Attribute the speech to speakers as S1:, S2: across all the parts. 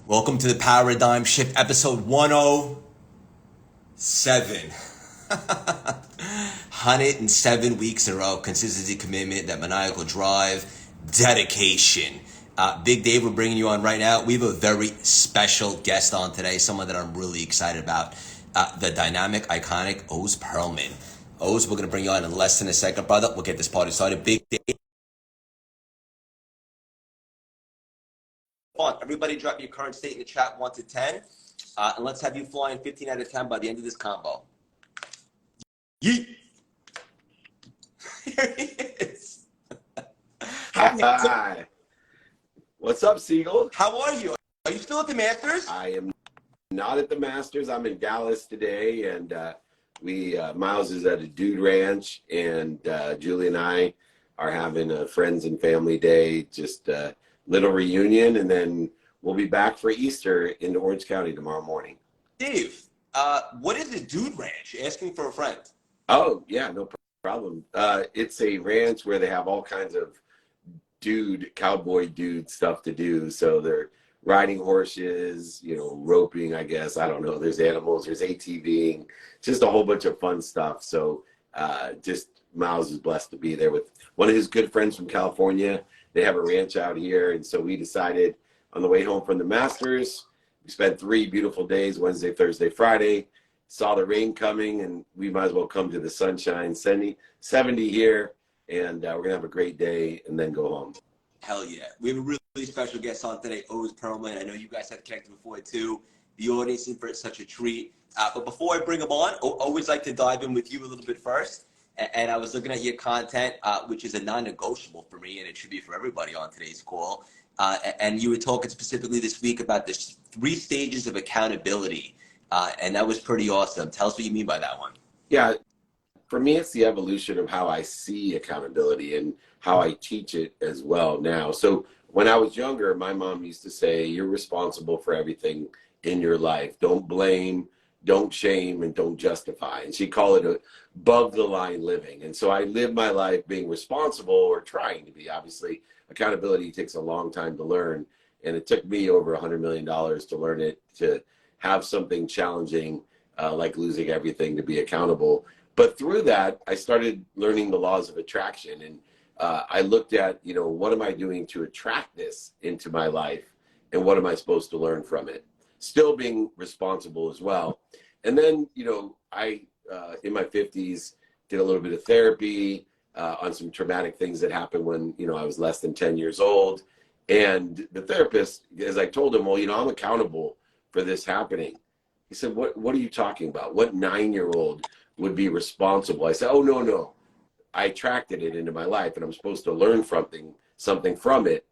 S1: Welcome to the Paradigm Shift, episode 107. 107 weeks in a row, consistency, commitment, that maniacal drive, dedication. Big Dave, we're bringing you on right now. We have a very special guest on today, someone that I'm really excited about, the dynamic, iconic Oz Pearlman. Oz, we're going to bring you on in less than a second, brother. We'll get this party started. Big Dave. Everybody drop your current state in the chat 1 to 10. And let's have you flying 15 out of 10 by the end of this combo. Yeet. Here he is.
S2: Hi. What's up, Siegel?
S1: How are you? Are you still at the Masters?
S2: I am not at the Masters. I'm in Dallas today, and Miles is at a dude ranch, and Julie and I are having a friends and family day, just a little reunion, and then we'll be back for Easter in Orange County tomorrow morning.
S1: Dave, what is a dude ranch? Asking for a friend.
S2: Oh, yeah, no problem. It's a ranch where they have all kinds of cowboy dude stuff to do. So they're riding horses, roping, I guess. I don't know. There's animals, there's ATVing, just a whole bunch of fun stuff. So just Miles is blessed to be there with one of his good friends from California. They have a ranch out here. And so we decided on the way home from the Masters, we spent 3 beautiful days, Wednesday, Thursday, Friday, saw the rain coming, and we might as well come to the sunshine. 70 here, and we're going to have a great day and then go home.
S1: Hell yeah. We have a really special guest on today, Oz Pearlman. I know you guys have connected before too. The audience is for such a treat. But before I bring him on, I always like to dive in with you a little bit first. And I was looking at your content, which is a non-negotiable for me, and it should be for everybody on today's call. And you were talking specifically this week about the 3 stages of accountability. And that was pretty awesome. Tell us what you mean by that one.
S2: Yeah, for me, it's the evolution of how I see accountability and how I teach it as well now. So when I was younger, my mom used to say, you're responsible for everything in your life. Don't blame, don't shame, and don't justify. And she called it above the line living. And so I live my life being responsible, or trying to be. Obviously, accountability takes a long time to learn. And it took me over $100 million to learn it, to have something challenging like losing everything, to be accountable. But through that, I started learning the laws of attraction. And I looked at, what am I doing to attract this into my life? And what am I supposed to learn from it? Still being responsible as well. And then, I, in my 50s, did a little bit of therapy on some traumatic things that happened when, I was less than 10 years old. And the therapist, as I told him, well, I'm accountable for this happening. He said, what are you talking about? What 9-year-old would be responsible? I said, oh, no. I attracted it into my life, and I'm supposed to learn something from it.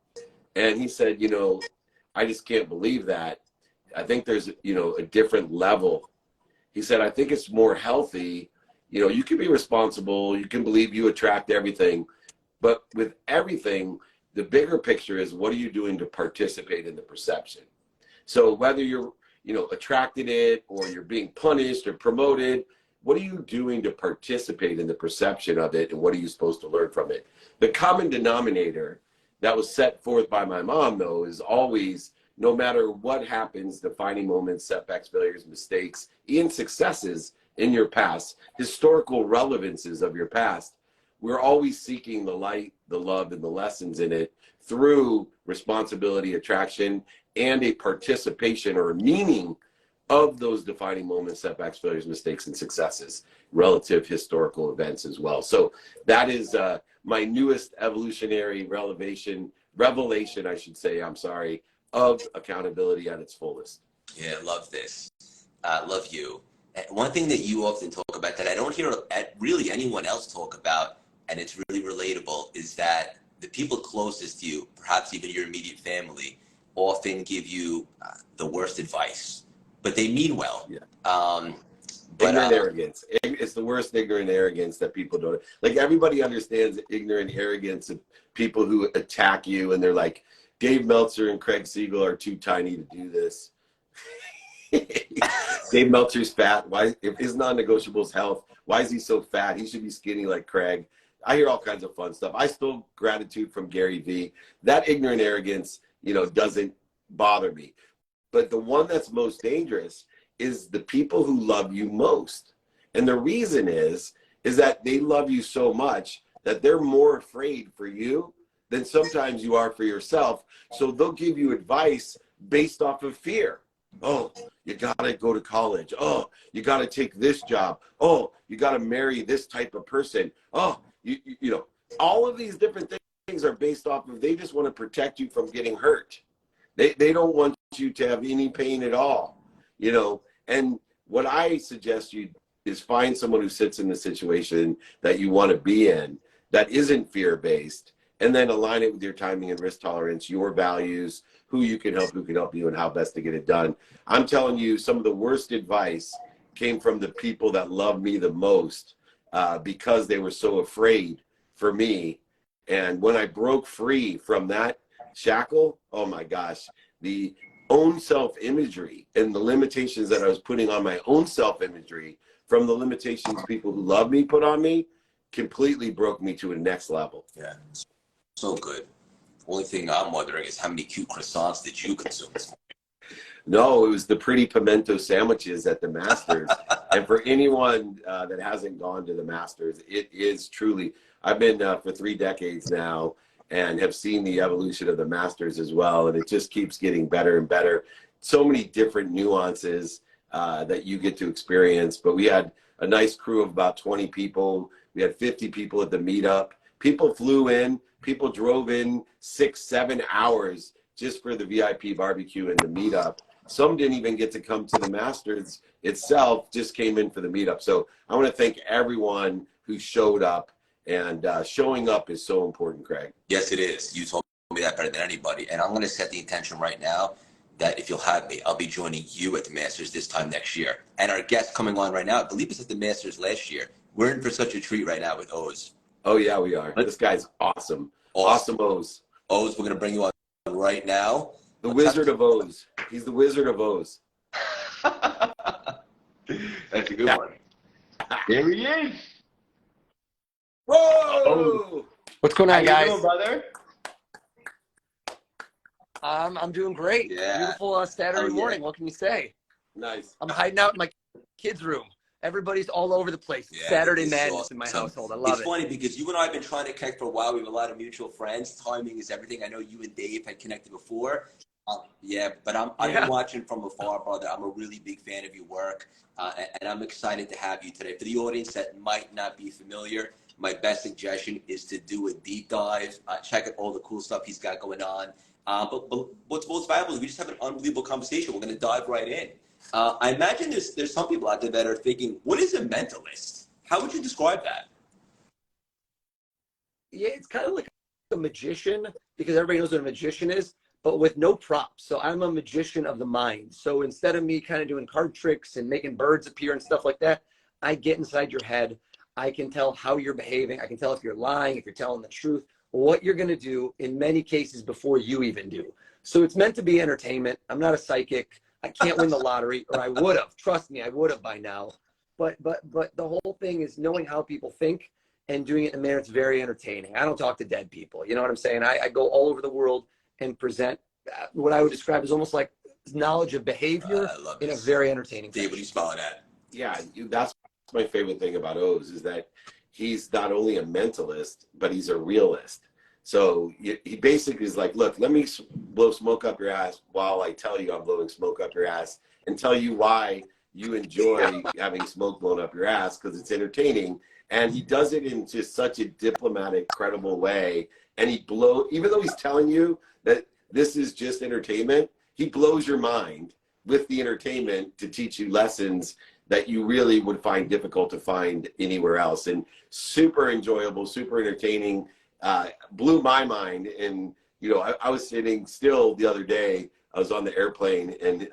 S2: And he said, I just can't believe that. I think there's, a different level. He said, I think it's more healthy. You can be responsible. You can believe you attract everything. But with everything, the bigger picture is, what are you doing to participate in the perception? So whether you're, attracted it, or you're being punished or promoted, what are you doing to participate in the perception of it, and what are you supposed to learn from it? The common denominator that was set forth by my mom, though, is always, no matter what happens, defining moments, setbacks, failures, mistakes, even successes in your past, historical relevances of your past, we're always seeking the light, the love, and the lessons in it through responsibility, attraction, and a participation or meaning of those defining moments, setbacks, failures, mistakes, and successes, relative historical events as well. So that is my newest evolutionary revelation, I should say, of accountability at its fullest.
S1: Yeah, love this. Love you. One thing that you often talk about that I don't hear really anyone else talk about, and it's really relatable, is that the people closest to you, perhaps even your immediate family, often give you the worst advice, but they mean well.
S2: Yeah. Ignorant arrogance. It's the worst ignorant arrogance that people don't. Like, everybody understands ignorant arrogance of people who attack you, and they're like, Dave Meltzer and Craig Siegel are too tiny to do this. Dave Meltzer's fat. Why, if his non-negotiable is health, why is he so fat? He should be skinny like Craig. I hear all kinds of fun stuff. I still gratitude from Gary Vee. That ignorant arrogance, doesn't bother me. But the one that's most dangerous is the people who love you most. And the reason is that they love you so much that they're more afraid for you than sometimes you are for yourself. So they'll give you advice based off of fear. Oh, you gotta go to college. Oh, you gotta take this job. Oh, you gotta marry this type of person. Oh, you know, all of these different things are based off of, they just want to protect you from getting hurt. They don't want you to have any pain at all, you know. And what I suggest you is find someone who sits in the situation that you want to be in, that isn't fear-based, and then align it with your timing and risk tolerance, your values, who can help you, and how best to get it done. I'm telling you, some of the worst advice came from the people that love me the most, because they were so afraid for me. And when I broke free from that shackle, oh my gosh, the own self-imagery and the limitations that I was putting on my own self-imagery from the limitations people who love me put on me completely broke me to a next level.
S1: Yeah, so good. Only thing I'm wondering is how many cute croissants did you consume?
S2: No, it was the pretty pimento sandwiches at the Masters. And for anyone that hasn't gone to the Masters, it is truly, I've been for 3 decades now and have seen the evolution of the Masters as well. And it just keeps getting better and better. So many different nuances that you get to experience. But we had a nice crew of about 20 people. We had 50 people at the meetup. People flew in. People drove in 6-7 hours just for the VIP barbecue and the meetup. Some didn't even get to come to the Masters itself, just came in for the meetup. So I want to thank everyone who showed up, and showing up is so important, Craig.
S1: Yes, it is. You told me that better than anybody. And I'm going to set the intention right now that if you'll have me, I'll be joining you at the Masters this time next year. And our guest coming on right now, I believe was at the Masters last year. We're in for such a treat right now with Oz.
S2: Oh, yeah, we are. This guy's awesome. Awesome Oz.
S1: Oz, we're going to bring you on right now.
S2: The Wizard of Oz. He's the Wizard of Oz.
S1: That's a good one.
S3: There he is.
S2: Whoa!
S3: Oh. What's going on, guys?
S1: How you doing, brother?
S3: I'm doing great.
S1: Yeah.
S3: Beautiful Saturday morning. What can you say?
S2: Nice.
S3: I'm hiding out in my kids' room. Everybody's all over the place.
S1: Yeah,
S3: Saturday madness in my household. I love it.
S1: It's funny because you and I have been trying to connect for a while. We have a lot of mutual friends. Timing is everything. I know you and Dave had connected before. Yeah, but I've been watching from afar, brother. I'm a really big fan of your work, and I'm excited to have you today. For the audience that might not be familiar, my best suggestion is to do a deep dive. Check out all the cool stuff he's got going on. But what's most valuable is we just have an unbelievable conversation. We're going to dive right in. I imagine there's some people out there that are thinking, what is a mentalist? How would you describe that?
S3: Yeah, it's kind of like a magician, because everybody knows what a magician is, but with no props. So I'm a magician of the mind. So instead of me kind of doing card tricks and making birds appear and stuff like that, I get inside your head. I can tell how you're behaving. I can tell if you're lying, if you're telling the truth, what you're going to do in many cases before you even do. So it's meant to be entertainment. I'm not a psychic. I can't win the lottery, or I would have. Trust me, I would have by now. But the whole thing is knowing how people think and doing it in a manner that's very entertaining. I don't talk to dead people. You know what I'm saying? I go all over the world and present what I would describe as almost like knowledge of behavior in a very entertaining
S1: Dave, what are you smiling at?
S2: Yeah, that's my favorite thing about Oz, is that he's not only a mentalist, but he's a realist. So he basically is like, look, let me blow smoke up your ass while I tell you I'm blowing smoke up your ass, and tell you why you enjoy having smoke blown up your ass, because it's entertaining. And he does it in just such a diplomatic, credible way. And even though he's telling you that this is just entertainment, he blows your mind with the entertainment to teach you lessons that you really would find difficult to find anywhere else. And super enjoyable, super entertaining. Blew my mind. And I was sitting still the other day. I was on the airplane and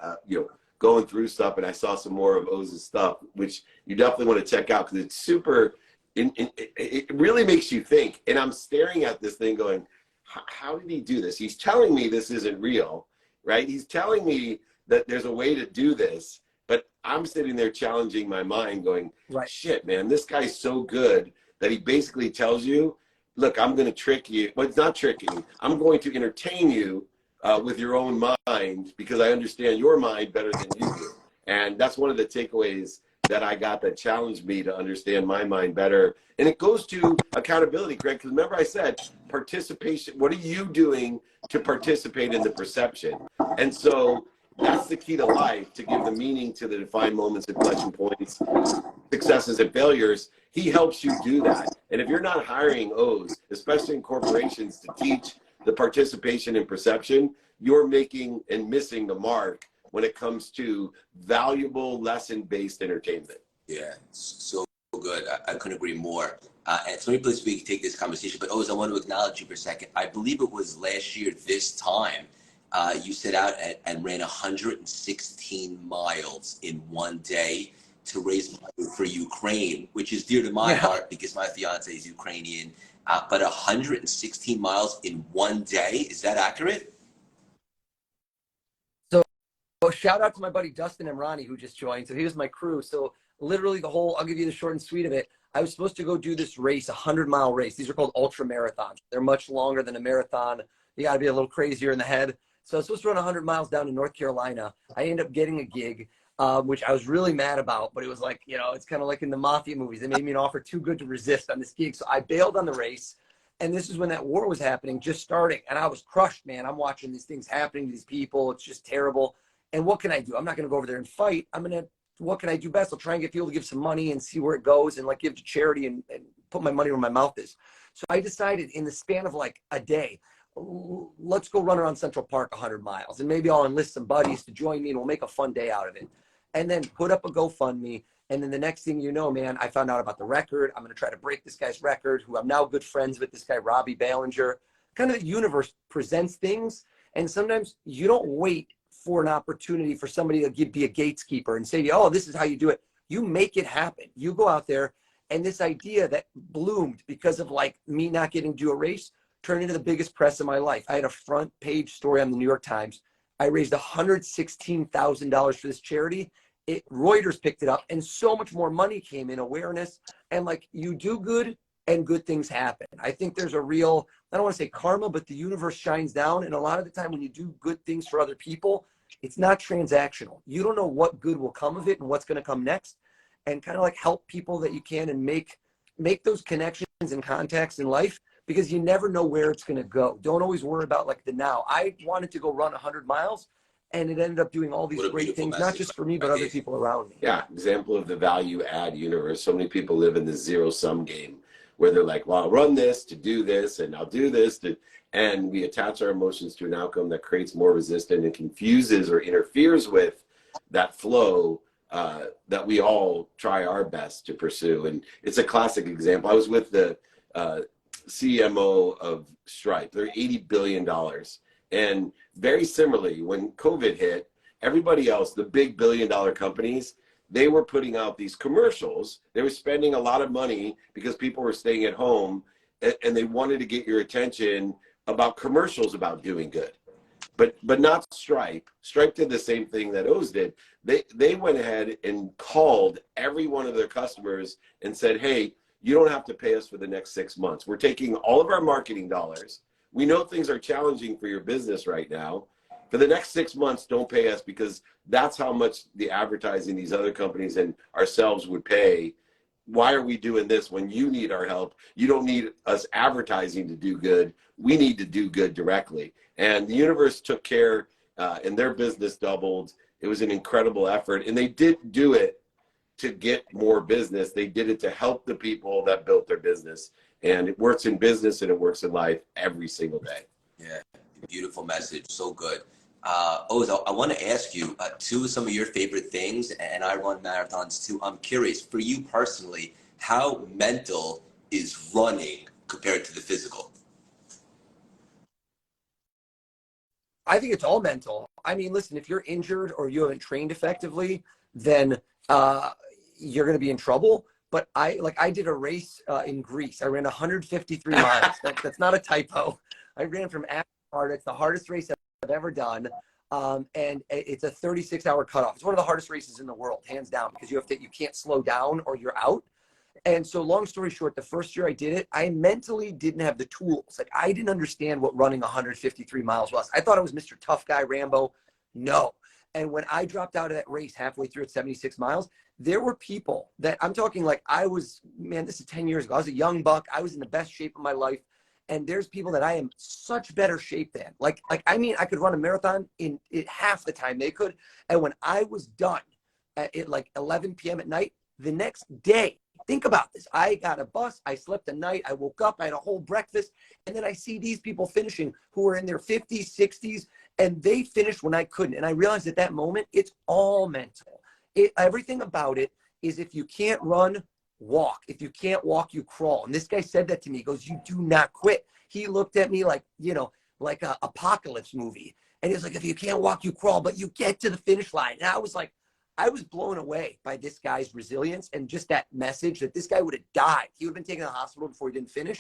S2: going through stuff, and I saw some more of Oz's stuff, which you definitely want to check out, because it's super. It really makes you think. And I'm staring at this thing going, how did he do this? He's telling me this isn't real, right? He's telling me that there's a way to do this, but I'm sitting there challenging my mind going,
S3: right,
S2: shit, man, this guy's so good that he basically tells you, look, I'm going to trick you. Well, it's not tricking. I'm going to entertain you with your own mind, because I understand your mind better than you do. And that's one of the takeaways that I got that challenged me to understand my mind better. And it goes to accountability, Greg, because remember I said participation. What are you doing to participate in the perception? And so that's the key to life, to give the meaning to the defined moments, inflection points, successes and failures. He helps you do that. And if you're not hiring O's, especially in corporations, to teach the participation in perception, you're making and missing the mark when it comes to valuable lesson-based entertainment.
S1: Yeah, so good. I couldn't agree more. And so many places we can take this conversation, but Oz, I want to acknowledge you for a second. I believe it was last year this time, you set out and ran 116 miles in one day to raise money for Ukraine, which is dear to my heart because my fiance is Ukrainian. But 116 miles in one day, is that accurate?
S3: So shout out to my buddy Dustin and Ronnie who just joined. So he was my crew. So literally I'll give you the short and sweet of it. I was supposed to go do this race, 100-mile race. These are called ultra marathons. They're much longer than a marathon. You got to be a little crazier in the head. So I was supposed to run 100 miles down in North Carolina. I ended up getting a gig, which I was really mad about. But it was like, it's kind of like in the mafia movies. They made me an offer too good to resist on this gig. So I bailed on the race. And this is when that war was happening, just starting. And I was crushed, man. I'm watching these things happening to these people. It's just terrible. And what can I do? I'm not going to go over there and fight. What can I do best? I'll try and get people to give some money and see where it goes and give to charity and put my money where my mouth is. So I decided in the span of like a day, let's go run around Central Park 100 miles. And maybe I'll enlist some buddies to join me and we'll make a fun day out of it. And then put up a GoFundMe. And then the next thing you know, man, I found out about the record. I'm going to try to break this guy's record, who I'm now good friends with, this guy, Robbie Ballinger. Kind of the universe presents things. And sometimes you don't wait for an opportunity for somebody to be a gatekeeper and say, oh, this is how you do it. You make it happen. You go out there, and this idea that bloomed because of me not getting to do a race turned into the biggest press of my life. I had a front page story on the New York Times. I raised $116,000 for this charity. Reuters picked it up, and so much more money came in, awareness, and you do good and good things happen. I think there's a real, I don't want to say karma, but the universe shines down. And a lot of the time when you do good things for other people, it's not transactional. You don't know what good will come of it and what's going to come next, and kind of help people that you can and make those connections and contacts in life, because you never know where it's going to go. Don't always worry about the now. I wanted to go run 100 miles and it ended up doing all these great things, not just for me, but other people around me.
S2: Yeah. Example of the value add universe. So many people live in the zero sum game where they're like, well, I'll run this to do this and I'll do this and we attach our emotions to an outcome that creates more resistance and confuses or interferes with that flow that we all try our best to pursue. And it's a classic example. I was with the CMO of Stripe. They're $80 billion. And very similarly, when COVID hit, everybody else, the big billion-dollar companies, they were putting out these commercials. They were spending a lot of money because people were staying at home, and they wanted to get your attention about commercials about doing good. But not Stripe. Stripe did the same thing that Oz did. They went ahead and called every one of their customers and said, hey, you don't have to pay us for the next 6 months. We're taking all of our marketing dollars. We know things are challenging for your business right now. For the next 6 months, don't pay us, because that's how much the advertising these other companies and ourselves would pay. Why are we doing this when you need our help? You don't need us advertising to do good. We need to do good directly. And the universe took care, and their business doubled. It was an incredible effort. And they didn't do it to get more business. They did it to help the people that built their business. And it works in business and it works in life every single day.
S1: Yeah, beautiful message. So good. Oz, I want to ask you some of your favorite things, and I run marathons too. I'm curious, for you personally, how mental is running compared to the physical?
S3: I think it's all mental. I mean, listen, if you're injured or you haven't trained effectively, then you're going to be in trouble. But I did a race in Greece. I ran 153 miles. That's not a typo. I ran from Sparta. It's the hardest race I've ever done. And it's a 36-hour cutoff. It's one of the hardest races in the world, hands down, because you can't slow down or you're out. And so long story short, the first year I did it, I mentally didn't have the tools. Like I didn't understand what running 153 miles was. I thought I was Mr. Tough Guy Rambo. No. And when I dropped out of that race halfway through at 76 miles, there were people that I'm talking like I was, man, this is 10 years ago. I was a young buck. I was in the best shape of my life. And there's people that I am such better shape than. Like I mean, I could run a marathon in half the time they could. And when I was done at like 11 p.m. at night, the next day, think about this. I got a bus. I slept a night. I woke up. I had a whole breakfast. And then I see these people finishing who are in their 50s, 60s, and they finished when I couldn't. And I realized at that moment, it's all mental. Everything about it is if you can't run, walk. If you can't walk, you crawl. And this guy said that to me. He goes, you do not quit. He looked at me like, you know, like a apocalypse movie. And he was like, if you can't walk, you crawl, but you get to the finish line. And I was like, I was blown away by this guy's resilience and just that message that this guy would have died. He would have been taken to the hospital before he didn't finish.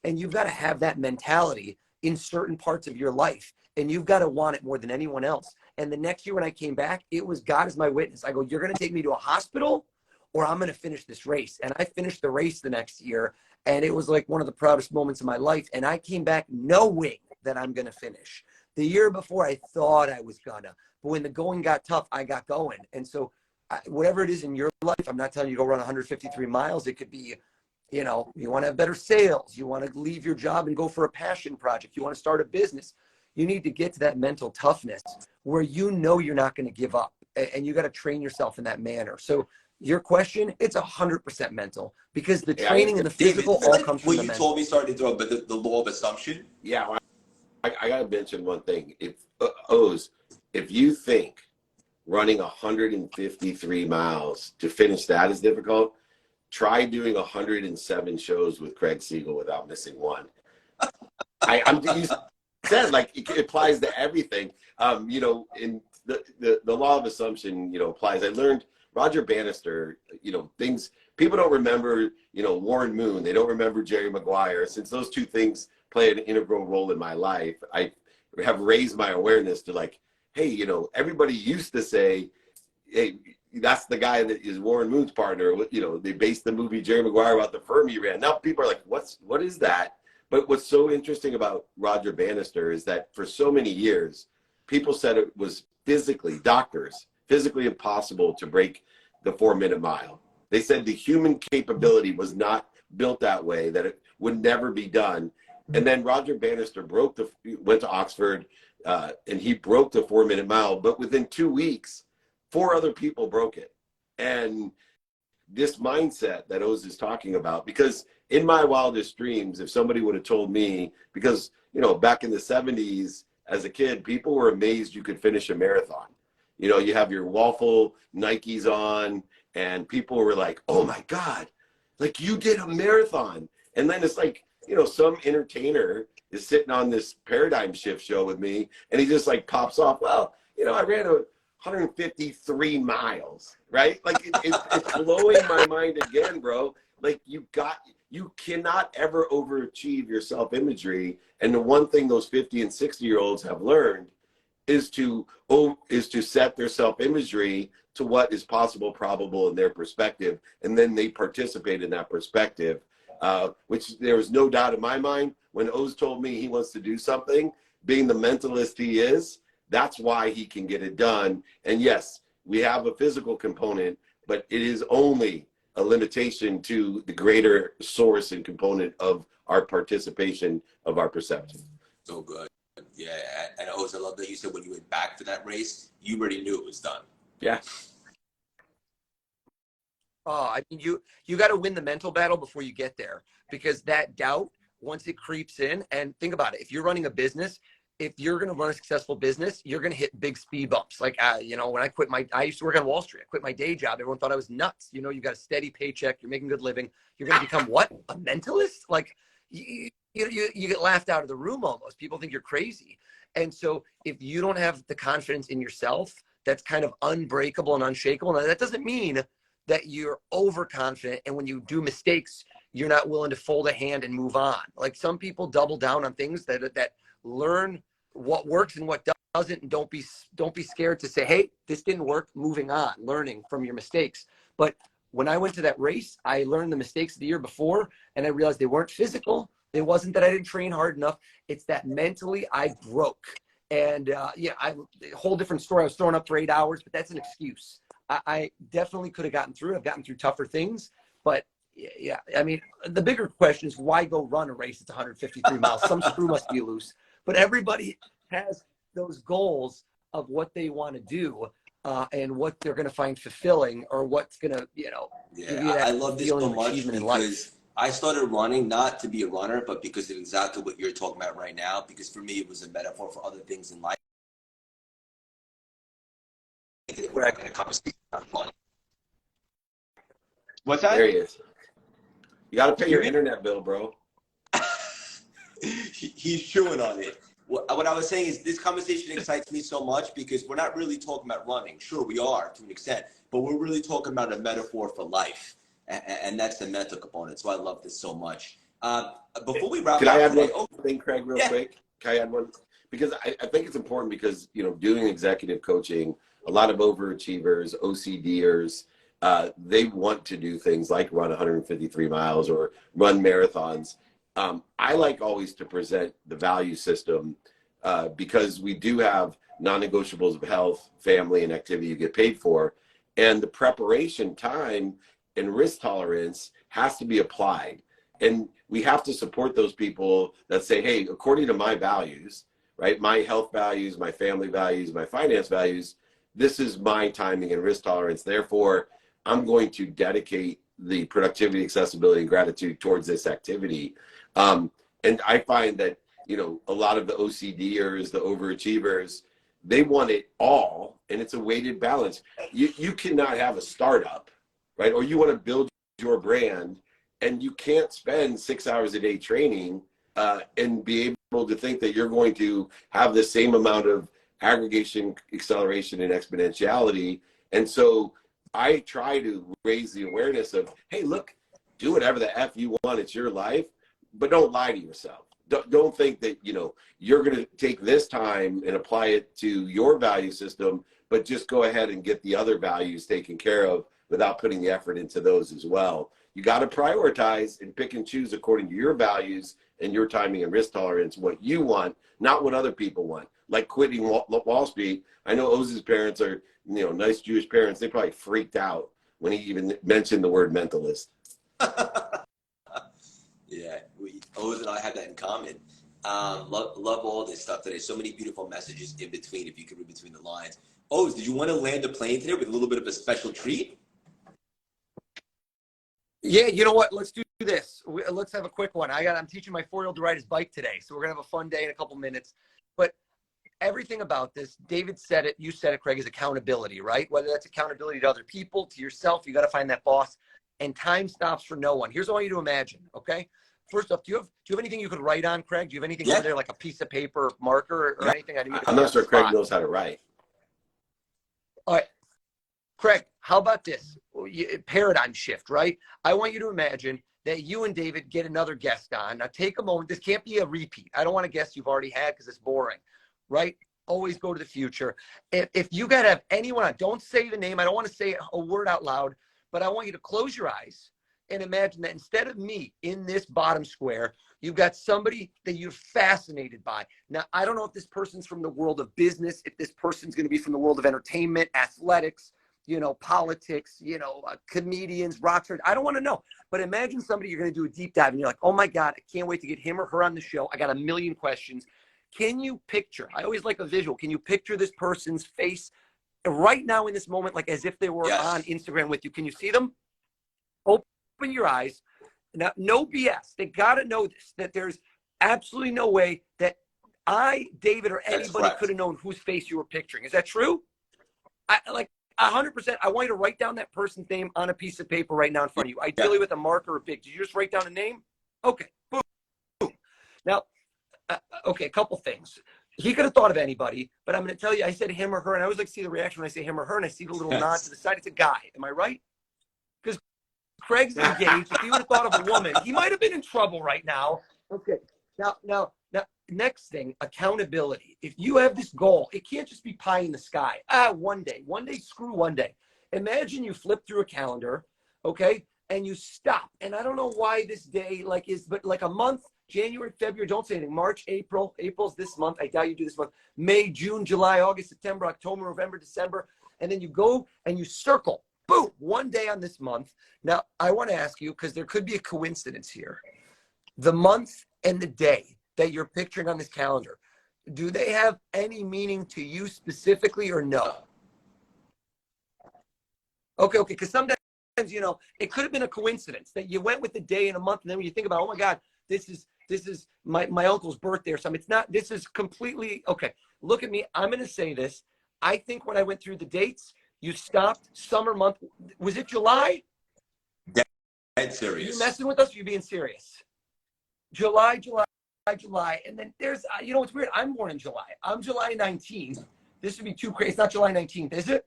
S3: And you've got to have that mentality in certain parts of your life. And you've got to want it more than anyone else. And the next year when I came back, it was God is my witness. I go, you're going to take me to a hospital or I'm going to finish this race. And I finished the race the next year. And it was like one of the proudest moments of my life. And I came back knowing that I'm going to finish. The year before, I thought I was gonna. But when the going got tough, I got going. And so whatever it is in your life, I'm not telling you to go run 153 miles. It could be, you know, you want to have better sales. You want to leave your job and go for a passion project. You want to start a business. You need to get to that mental toughness where you know you're not going to give up. And you got to train yourself in that manner. So your question, it's 100% mental because the training and the physical all comes from the mental.
S1: What you told me, sorry to interrupt, but the law of assumption.
S2: Yeah, well, I got to mention one thing. Oz, if you think running 153 miles to finish that is difficult, try doing 107 shows with Craig Siegel without missing one. You said like it applies to everything. You know, in the law of assumption, you know, applies. I learned Roger Bannister, you know, things people don't remember, you know, Warren Moon, they don't remember Jerry Maguire. Since those two things play an integral role in my life, I have raised my awareness to like, hey, you know, everybody used to say, hey, that's the guy that is Warren Moon's partner. You know, they based the movie Jerry Maguire about the firm he ran. Now people are like, what is that? But what's so interesting about Roger Bannister is that for so many years, people said it was doctors, physically impossible to break the 4-minute mile. They said the human capability was not built that way, that it would never be done. And then Roger Bannister went to Oxford, and he broke the 4-minute mile. But within 2 weeks, 4 other people broke it. And this mindset that Oz is talking about, because in my wildest dreams, if somebody would have told me, because, you know, back in the 70s as a kid, people were amazed you could finish a marathon. You know, you have your waffle Nikes on, and people were like, oh my God, like you did a marathon. And then it's like, you know, some entertainer is sitting on this paradigm shift show with me, and he just like pops off, well, you know, I ran 153 miles, right? Like it's blowing my mind again, bro. Like you cannot ever overachieve your self-imagery. And the one thing those 50 and 60-year-olds have learned is to set their self-imagery to what is possible, probable in their perspective. And then they participate in that perspective, which there was no doubt in my mind when Oz told me he wants to do something, being the mentalist he is, that's why he can get it done. And yes, we have a physical component, but it is only a limitation to the greater source and component of our participation of our perception.
S1: So good. Yeah, and Oz, I love that you said when you went back for that race, you already knew it was done.
S2: Yeah.
S3: Oh, I mean, you got to win the mental battle before you get there, because that doubt, once it creeps in, and think about it, if you're running a business, if you're going to run a successful business, you're going to hit big speed bumps. Like, you know, when I used to work on Wall Street, I quit my day job. Everyone thought I was nuts. You know, you got a steady paycheck, you're making good living. You're going to become what? A mentalist? Like you get laughed out of the room almost. People think you're crazy. And so if you don't have the confidence in yourself, that's kind of unbreakable and unshakable. Now that doesn't mean that you're overconfident, and when you do mistakes, you're not willing to fold a hand and move on. Like some people double down on things that learn what works and what doesn't, and don't be scared to say, hey, this didn't work, moving on, learning from your mistakes. But when I went to that race, I learned the mistakes of the year before, and I realized they weren't physical. It wasn't that I didn't train hard enough. It's that mentally I broke. And yeah, a whole different story. I was throwing up for 8 hours, but that's an excuse. I definitely could have gotten through it. I've gotten through tougher things, but yeah, I mean, the bigger question is why go run a race? It's 153 miles. Some screw must be loose, but everybody has those goals of what they want to do and what they're going to find fulfilling, or what's going to, you know, give you that
S1: I love this so much
S3: achievement in
S1: because
S3: life.
S1: I started running not to be a runner, but because of exactly what you're talking about right now. Because for me, it was a metaphor for other things in life. We're having a conversation about fun. What's that?
S2: There he is. You got to pay your internet bill, bro.
S1: He's chewing on it. What I was saying is this conversation excites me so much because we're not really talking about running. Sure, we are to an extent, but we're really talking about a metaphor for life, and that's the mental component. So I love this so much. Before we wrap up,
S2: Can I add
S1: today,
S2: one thing, Craig, real quick? Can I add one? Because I think it's important because, you know, doing executive coaching, a lot of overachievers, OCDers, they want to do things like run 153 miles or run marathons. I like always to present the value system because we do have non-negotiables of health, family, and activity you get paid for. And the preparation time and risk tolerance has to be applied. And we have to support those people that say, hey, according to my values, right, my health values, my family values, my finance values, this is my timing and risk tolerance. Therefore, I'm going to dedicate the productivity, accessibility, and gratitude towards this activity. And I find that, you know, a lot of the OCDers, the overachievers, they want it all, and it's a weighted balance. You cannot have a startup, right? Or you want to build your brand, and you can't spend 6 hours a day training and be able to think that you're going to have the same amount of aggregation, acceleration, and exponentiality. And so I try to raise the awareness of, hey, look, do whatever the F you want. It's your life, but don't lie to yourself. Don't think that, you know, you're going to take this time and apply it to your value system, but just go ahead and get the other values taken care of without putting the effort into those as well. You got to prioritize and pick and choose according to your values and your timing and risk tolerance, what you want, not what other people want. Like quitting Wall Street. I know Oz's parents are, you know, nice Jewish parents. They probably freaked out when he even mentioned the word mentalist.
S1: Yeah, Oz and I have that in common. Love all this stuff today. So many beautiful messages in between, if you can read between the lines. Oz, did you want to land a plane today with a little bit of a special treat?
S3: Yeah, you know what? Let's do this. Let's have a quick one. I'm teaching my 4-year-old to ride his bike today, so we're gonna have a fun day in a couple minutes. But everything about this, David said it, you said it, Craig, is accountability, right? Whether that's accountability to other people, to yourself, you got to find that boss. And time stops for no one. Here's what I want you to imagine, okay? First off, do you have anything you could write on, Craig? Do you have anything over there, like a piece of paper, marker, or anything?
S2: I'm not sure Craig knows how to write.
S3: All right, Craig, how about this? Paradigm shift, right? I want you to imagine that you and David get another guest on. Now take a moment. This can't be a repeat. I don't want a guest you've already had because it's boring, right? Always go to the future. If you got to have anyone on, don't say the name. I don't want to say a word out loud, but I want you to close your eyes and imagine that instead of me in this bottom square, you've got somebody that you're fascinated by. Now, I don't know if this person's from the world of business, if this person's going to be from the world of entertainment, athletics, you know, politics, you know, comedians, rock stars. I don't want to know. But imagine somebody you're going to do a deep dive and you're like, oh my God, I can't wait to get him or her on the show. I got a million questions. Can you picture, I always like a visual, can you picture this person's face right now in this moment, like as if they were on Instagram with you? Can you see them? Open your eyes. Now, no BS. They got to know this, that there's absolutely no way that I, David, or anybody could have known whose face you were picturing. Is that true? Like 100%. I want you to write down that person's name on a piece of paper right now in front of you. Ideally with a marker or big. Did you just write down a name? Okay. Boom. Boom. Now, okay, a couple things. He could have thought of anybody, but I'm going to tell you, I said him or her, and I always like to see the reaction when I say him or her, and I see the little nod to the side. It's a guy. Am I right? Because Craig's engaged. If he would have thought of a woman, he might have been in trouble right now. Okay. Now, next thing, accountability. If you have this goal, it can't just be pie in the sky. One day, screw one day. Imagine you flip through a calendar okay? And you stop. And I don't know why this day like is, but like a month, January, February, don't say anything. March, April, April's this month. I doubt you do this month. May, June, July, August, September, October, November, December. And then you go and you circle, boom, one day on this month. Now, I want to ask you, because there could be a coincidence here. The month and the day that you're picturing on this calendar, do they have any meaning to you specifically or no? Okay, because sometimes, you know, it could have been a coincidence that you went with the day and a month, and then when you think about, oh my God, this is my uncle's birthday or something. It's not, this is completely, okay, look at me. I'm going to say this. I think when I went through the dates, you stopped summer month. Was it July?
S1: Dead serious.
S3: Are you messing with us? Or are you being serious? July. And then there's, you know, what's weird. I'm born in July. I'm July 19th. This would be too crazy. It's not July 19th, is it?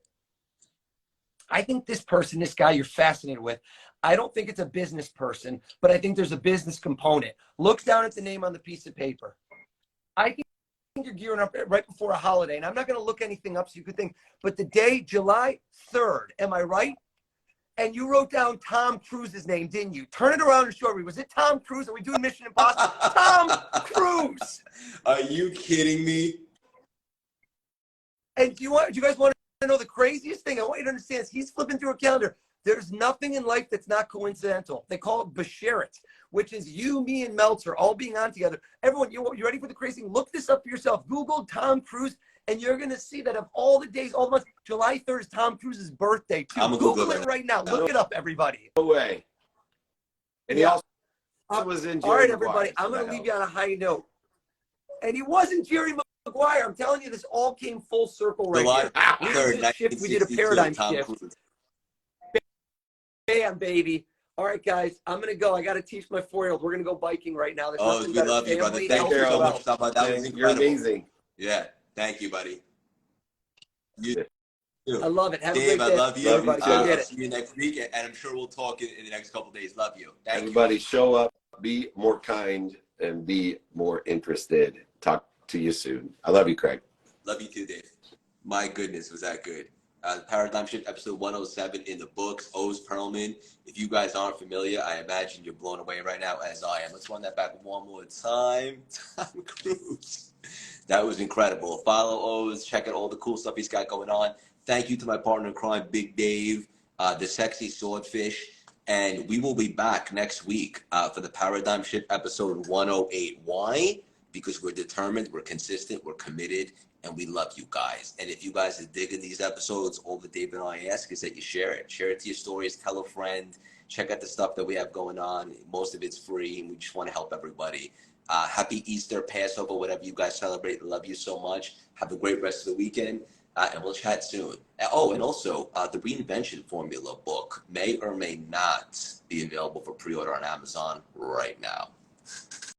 S3: I think this person, this guy you're fascinated with, I don't think it's a business person, but I think there's a business component. Look down at the name on the piece of paper. I think you're gearing up right before a holiday, and I'm not going to look anything up so you could think, but the day, July 3rd, am I right? And you wrote down Tom Cruise's name, didn't you? Turn it around and show me. Was it Tom Cruise? Are we doing Mission Impossible? Tom Cruise!
S1: Are you kidding me?
S3: And do you guys want to know the craziest thing? I want you to understand is he's flipping through a calendar. There's nothing in life that's not coincidental. They call it Basharit, which is you, me, and Meltzer all being on together. Everyone, you ready for the crazy thing? Look this up for yourself. Google Tom Cruise, and you're going to see that of all the days, all the months, July 3rd is Tom Cruise's birthday, too. Google it right now. Look it up, everybody.
S2: No way. And he also was in Jerry
S3: All right,
S2: Maguire,
S3: everybody. I'm going to leave you on a high note. And he wasn't Jerry Maguire. I'm telling you, this all came full circle right
S1: July
S3: here.
S1: 3rd,
S3: We did a paradigm
S1: Tom
S3: shift.
S1: Cruise.
S3: Bam, baby. All right, guys, I'm going to go. I got to teach my 4-year-old. We're going to go biking right now. There's
S1: Oh,
S3: nothing
S1: we
S3: better.
S1: love you, brother.
S3: Family,
S1: Thank you
S3: health,
S1: so
S3: wealth.
S1: much, Stop. That was incredible.
S2: You're amazing.
S1: Yeah, thank you, buddy. You too.
S3: I love it. Have
S1: Dave,
S3: a great
S1: I
S3: day.
S1: love you.
S3: Everybody, go get
S1: I'll
S3: it.
S1: see you next week, and I'm sure we'll talk in the next couple of days. Love you. Thank
S2: Everybody,
S1: you.
S2: show up, be more kind, and be more interested. Talk to you soon. I love you, Craig.
S1: Love you too, Dave. My goodness, was that good. Paradigm Shift episode 107 in the books. Oz Pearlman. If you guys aren't familiar, I imagine you're blown away right now, as I am. Let's run that back one more time. Tom Cruise. That was incredible. Follow Oz. Check out all the cool stuff he's got going on. Thank you to my partner in crime, Big Dave, the sexy swordfish. And we will be back next week for the Paradigm Shift episode 108. Why? Because we're determined, we're consistent, we're committed, and we love you guys. And if you guys are digging these episodes, all that David and I ask is that you share it. Share it to your stories, tell a friend, check out the stuff that we have going on. Most of it's free, and we just want to help everybody. Happy Easter, Passover, whatever you guys celebrate. Love you so much. Have a great rest of the weekend, and we'll chat soon. Oh, and also, the Reinvention Formula book may or may not be available for pre-order on Amazon right now.